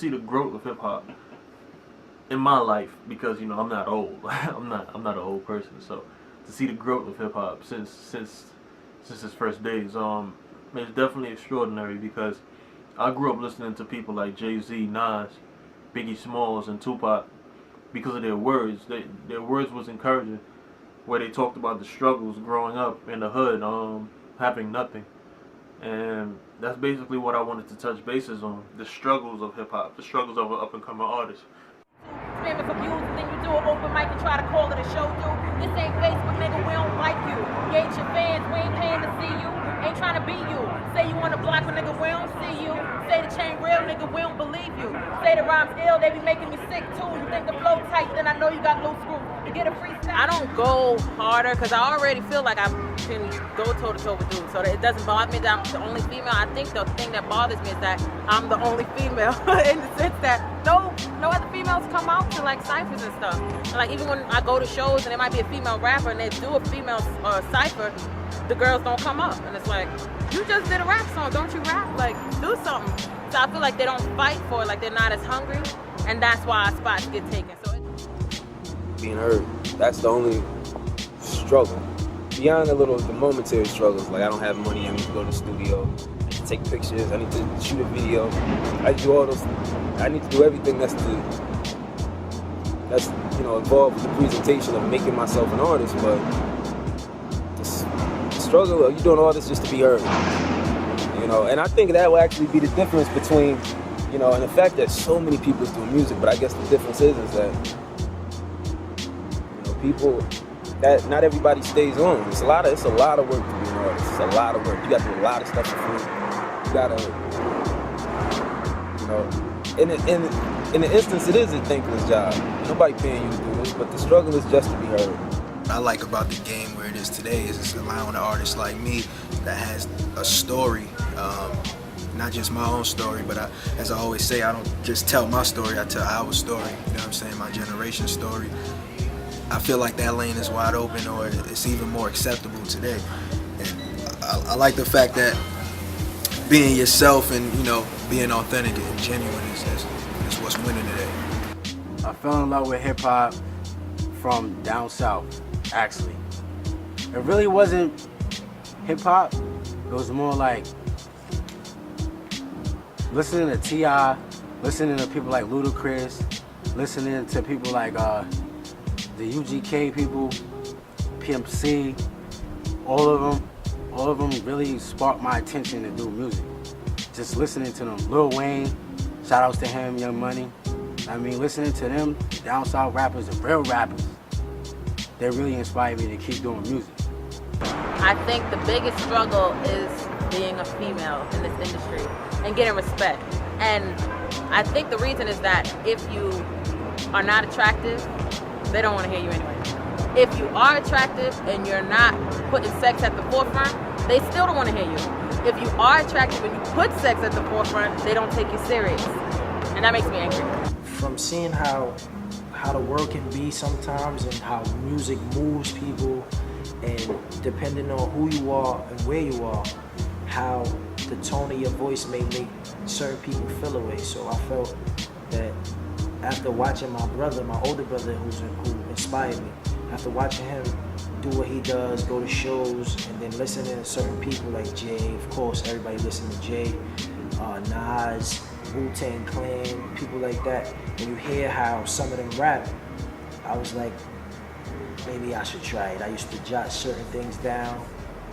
see the growth of hip hop in my life, because you know I'm not old. I'm not an old person, so to see the growth of hip hop since its first days, it's definitely extraordinary, because I grew up listening to people like Jay-Z, Nas, Biggie Smalls, and Tupac because of their words. Their words was encouraging, where they talked about the struggles growing up in the hood, having nothing. And that's basically what I wanted to touch bases on, the struggles of hip-hop, the struggles of an up-and-coming artist. Spamming for views, and then you do an open mic and try to call it a show, dude. This ain't Facebook, nigga, we don't like you. We ain't your fans, we ain't paying to see you. Ain't trying to be you. Say you want to block a nigga, we don't see you. Say the chain real, nigga, we don't believe you. Say the rhymes ill, they be making me sick too. You think the flow tight, then I know you got loose screws. To get a freestyle. I don't go harder, because I already feel like I can go toe to toe with dudes. So it doesn't bother me that I'm the only female. I think the thing that bothers me is that I'm the only female in the sense that no other females come out to like ciphers and stuff. And like even when I go to shows and there might be a female rapper and they do a female cipher, the girls don't come up, and it's like, you just did a rap song, don't you rap? Like, do something. So I feel like they don't fight for it, like they're not as hungry, and that's why our spots get taken. So being heard, that's the only struggle. Beyond the momentary struggles, like I don't have money, I need to go to the studio, I need to take pictures, I need to shoot a video, I do all those, I need to do everything that's involved with the presentation of making myself an artist. But the struggle of you doing all this just to be heard, and I think that will actually be the difference between, and the fact that so many people is doing music. But I guess the difference is that people, that not everybody stays on. It's a lot of work to be an artist. It's a lot of work. You got to do a lot of stuff for free. You got to, in the instance, it is a thankless job. Nobody paying you to do this, but the struggle is just to be heard. What I like about the game where it is today is it's allowing an artist like me that has a story, not just my own story, but as I always say, I don't just tell my story, I tell our story, you know what I'm saying, my generation's story. I feel like that lane is wide open, or it's even more acceptable today. And I like the fact that being yourself and being authentic and genuine is what's winning today. I fell in love with hip hop from down south, actually. It really wasn't hip hop. It was more like listening to T.I., listening to people like Ludacris, listening to people like the UGK people, Pimp C, all of them really sparked my attention to do music. Just listening to them. Lil Wayne, shout outs to him, Young Money. I mean, listening to them, down south rappers, the real rappers, they really inspired me to keep doing music. I think the biggest struggle is being a female in this industry and getting respect. And I think the reason is that if you are not attractive, they don't want to hear you anyway. If you are attractive and you're not putting sex at the forefront, they still don't want to hear you. If you are attractive and you put sex at the forefront, they don't take you serious. And that makes me angry. From seeing how the world can be sometimes and how music moves people, and depending on who you are and where you are, how the tone of your voice may make certain people feel away. So I felt that after watching my brother, my older brother who inspired me, after watching him do what he does, go to shows, and then listening to certain people like Jay, of course everybody listens to Jay, Nas, Wu-Tang Clan, people like that, and you hear how some of them rap, I was like, maybe I should try it. I used to jot certain things down,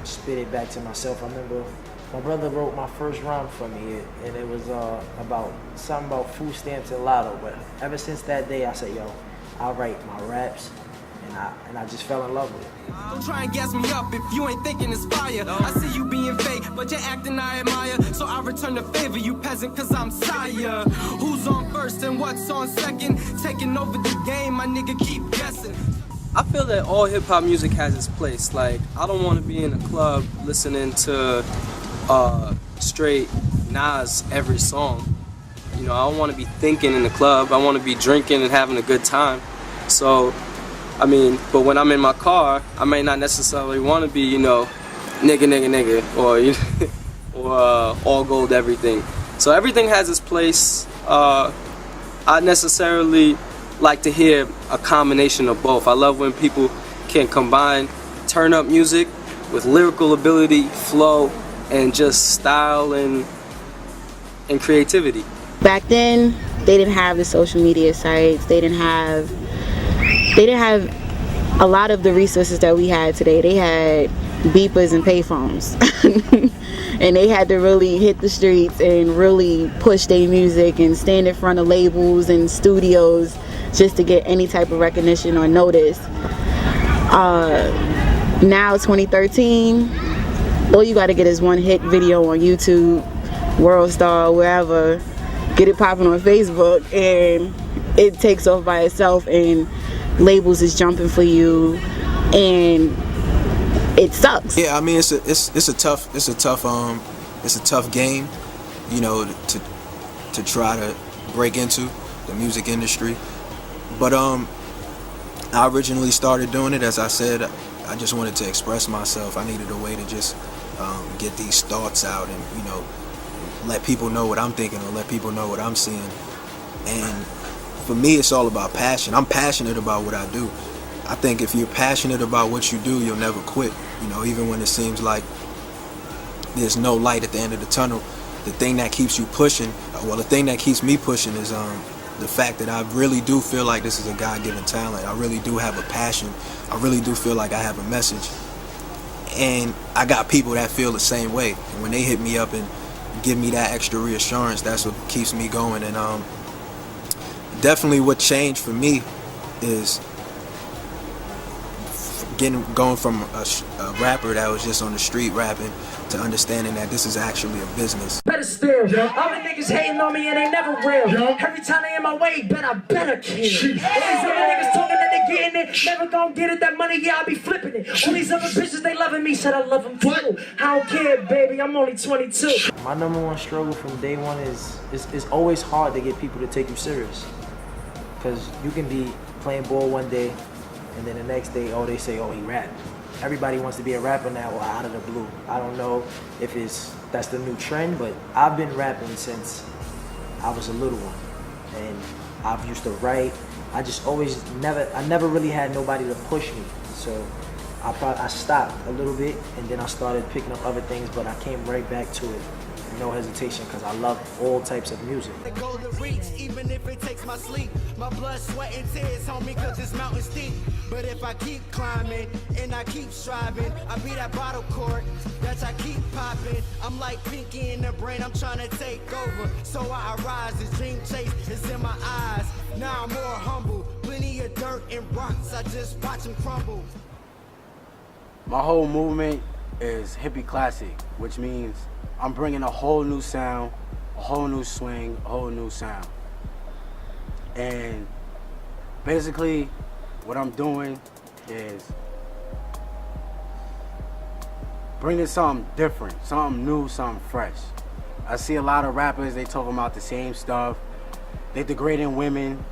spit it back to myself. I remember my brother wrote my first rhyme for me, and it was about something about food stamps and lotto. But ever since that day, I said, yo, I'll write my raps, and I just fell in love with it. Don't try and gas me up if you ain't thinking it's fire. I see you being fake, but you're acting I admire. So I return the favor, you peasant, cause I'm sire. Who's on first and what's on second? Taking over the game, my nigga, keep guessing. I feel that all hip-hop music has its place. Like, I don't want to be in a club listening to straight Nas every song. I don't want to be thinking in the club. I want to be drinking and having a good time. So, but when I'm in my car, I may not necessarily want to be, nigga, or, or all gold everything. So everything has its place. I necessarily like to hear a combination of both. I love when people can combine turn up music with lyrical ability, flow, and just style and creativity. Back then, they didn't have the social media sites. They didn't have a lot of the resources that we had today. They had beepers and payphones. And they had to really hit the streets and really push their music and stand in front of labels and studios just to get any type of recognition or notice. Now 2013, all you gotta get is one hit video on YouTube, World Star, wherever, get it popping on Facebook, and it takes off by itself, and labels is jumping for you, and it sucks. Yeah, I mean it's a tough game, you know, to try to break into the music industry. But I originally started doing it, as I said, I just wanted to express myself. I needed a way to just get these thoughts out and, you know, let people know what I'm thinking or let people know what I'm seeing. And for me, it's all about passion. I'm passionate about what I do. I think if you're passionate about what you do, you'll never quit. You know, even when it seems like there's no light at the end of the tunnel, the thing that keeps you pushing, the thing that keeps me pushing is the fact that I really do feel like this is a God-given talent. I really do have a passion. I really do feel like I have a message. And I got people that feel the same way. And when they hit me up and give me that extra reassurance, that's what keeps me going. And definitely what changed for me is going from a rapper that was just on the street rapping to understanding that this is actually a business. Better still, all the niggas hating on me and they never real. Every time they in my way, I better kill. All these other niggas talking that they getting it, never gon' get it, that money, yeah, I be flipping it. All these other bitches, they loving me, said I love them too. I don't care, baby, I'm only 22. My number one struggle from day one is it's always hard to get people to take you serious. Because you can be playing ball one day, and then the next day, they say, he rap. Everybody wants to be a rapper now, or out of the blue. I don't know if that's the new trend, but I've been rapping since I was a little one. And I've used to write. I never really had nobody to push me. So I stopped a little bit, and then I started picking up other things, but I came right back to it. No hesitation, because I love all types of music. Even if it takes my sleep, my blood, sweat, and tears, homie, cause this mountain's steep. But if I keep climbing and I keep striving, I be that bottle cork that I keep popping. I'm like Pinky in the brain, I'm trying to take over. So I arise, this dream chase is in my eyes. Now I'm more humble, plenty of dirt and rocks, I just watch them crumble. My whole movement is hippie classic, which means I'm bringing a whole new sound, a whole new swing, a whole new sound. And basically, what I'm doing is bringing something different, something new, something fresh. I see a lot of rappers, they talking about the same stuff. They degrading women.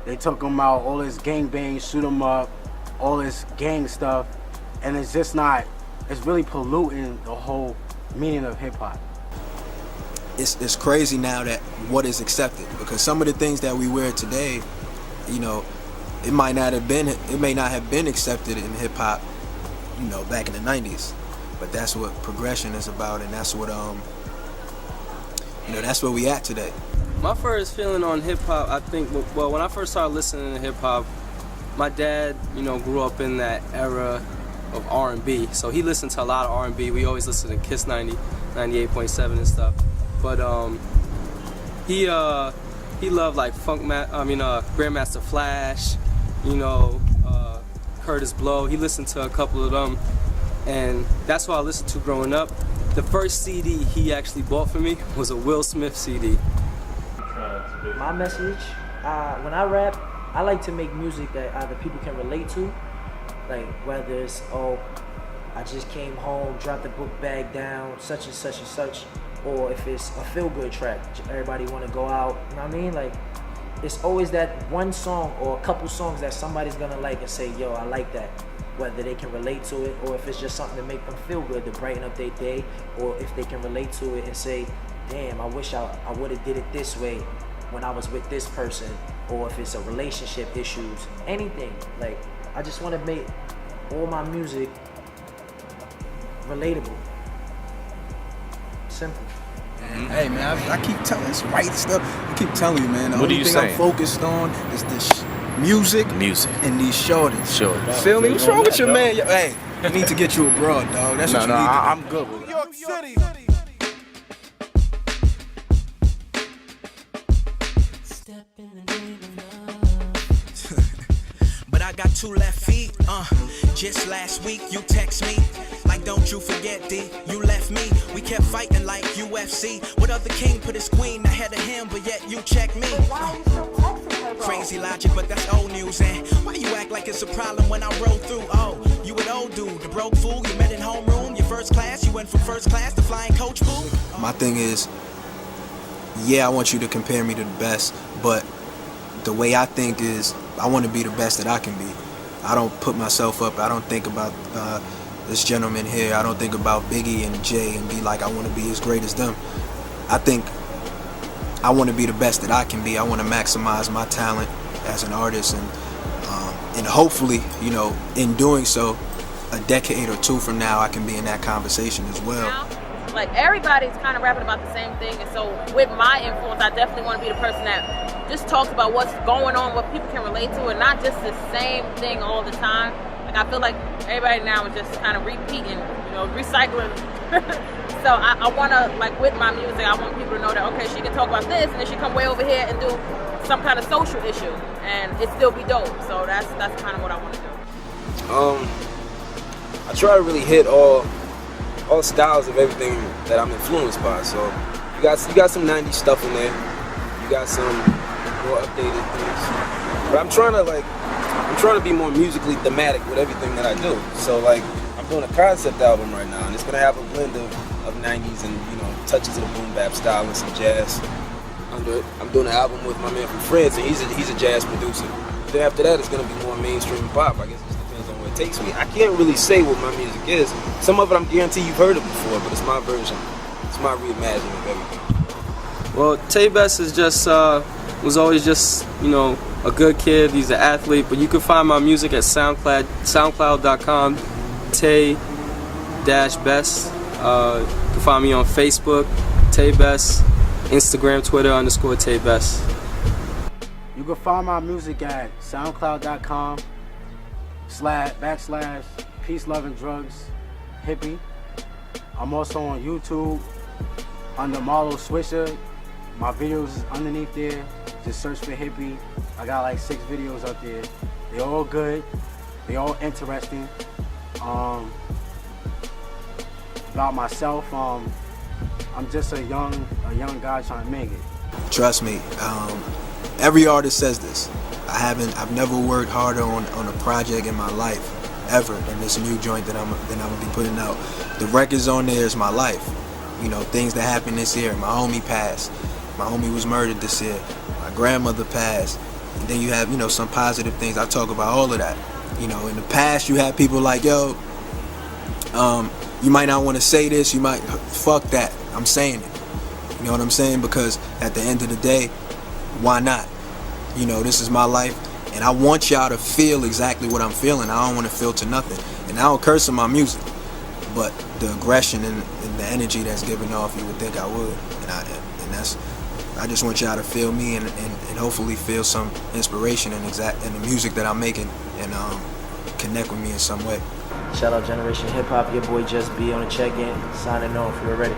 They talking about all this gangbang, shoot 'em up, all this gang stuff. And it's just not, it's really polluting the whole meaning of hip-hop. It's crazy now that what is accepted, because some of the things that we wear today, you know, it may not have been accepted in hip-hop, you know, back in the 90s. But that's what progression is about, and that's what you know, that's where we at today. My first feeling on hip-hop, I think, well, when I first started listening to hip-hop, my dad, you know, grew up in that era of R&B, so he listened to a lot of R&B. We always listened to Kiss 90, 98.7 and stuff. But he loved like Grandmaster Flash, you know, Curtis Blow. He listened to a couple of them, and that's what I listened to growing up. The first CD he actually bought for me was a Will Smith CD. My message, when I rap, I like to make music that either people can relate to, like whether it's, I just came home, dropped the book bag down, such and such and such, or if it's a feel-good track, everybody want to go out, you know what I mean? Like, it's always that one song or a couple songs that somebody's gonna like and say, yo, I like that. Whether they can relate to it, or if it's just something to make them feel good, to brighten up their day, or if they can relate to it and say, damn, I wish I would have did it this way, when I was with this person, or if it's a relationship issues, anything. Like, I just want to make all my music relatable. Simple. Hey man, I keep telling it's right stuff. I keep telling you, man. The What only are you thing saying? I'm focused on is this music and these shorties. Sure. Feel me? What's wrong with your man? Yo, hey, you need to get you abroad, dog. That's what you need to do. I'm good with it. New York City. But I got 2 left feet, just last week you text me, like don't you forget D, you left me, we kept fighting like UFC, what other king put his queen ahead of him, but yet you check me, crazy logic, but that's old news, and why you act like it's a problem when I roll through, oh, you an old dude, the broke fool, you met in homeroom, your first class, you went from first class to flying coach boo. My thing is, yeah, I want you to compare me to the best, but the way I think is, I want to be the best that I can be. I don't put myself up. I don't think about this gentleman here. I don't think about Biggie and Jay and be like, I want to be as great as them. I think I want to be the best that I can be. I want to maximize my talent as an artist, and hopefully, you know, in doing so, a decade or 2 from now, I can be in that conversation as well. Like, everybody's kind of rapping about the same thing, and so with my influence, I definitely want to be the person that just talks about what's going on, what people can relate to, and not just the same thing all the time. Like, I feel like everybody now is just kind of repeating, you know, recycling. So I want to, like, with my music, I want people to know that, okay, she can talk about this, and then she come way over here and do some kind of social issue, and it still be dope. So that's kind of what I want to do. I try to really hit all styles of everything that I'm influenced by. So you got some 90s stuff in there. You got some more updated things. But I'm trying to be more musically thematic with everything that I do. So like, I'm doing a concept album right now, and it's gonna have a blend of 90s and, you know, touches of the boom bap style and some jazz under it. I'm doing an album with my man from France, and he's a jazz producer. Then after that, it's gonna be more mainstream pop. I guess it just depends on where it takes me. I can't really say what my music is. Some of it, I'm guaranteed you've heard it before, but it's my version. It's my reimagining of everything. Well, Tay Best is just was always just, you know, a good kid. He's an athlete, but you can find my music at SoundCloud.com, Tay-Best. You can find me on Facebook, Tay Best, Instagram, Twitter _Tay Best. You can find my music at SoundCloud.com//Peace, Love, and Drugs Hippie. I'm also on YouTube under Marlo Swisher. My videos is underneath there. Just search for Hippie. I got like 6 videos up there. They all good. They all interesting. About myself, I'm just a young guy trying to make it. Trust me, every artist says this. I've never worked harder on a project in my life ever than this new joint that I'm gonna be putting out. The records on there is my life. You know, things that happened this year. My homie passed. My homie was murdered this year. My grandmother passed. And then you have, you know, some positive things. I talk about all of that. You know, in the past you had people like, yo, you might not want to say this, you might, fuck that. I'm saying it. You know what I'm saying? Because at the end of the day, why not? You know, this is my life, and I want y'all to feel exactly what I'm feeling. I don't want to filter nothing. And I don't curse in my music, but the aggression and the energy that's given off, you would think I would. I just want y'all to feel me and hopefully feel some inspiration in the music that I'm making, and connect with me in some way. Shout out Generation Hip Hop, your boy Just B on the check-in, signing off. You're ready.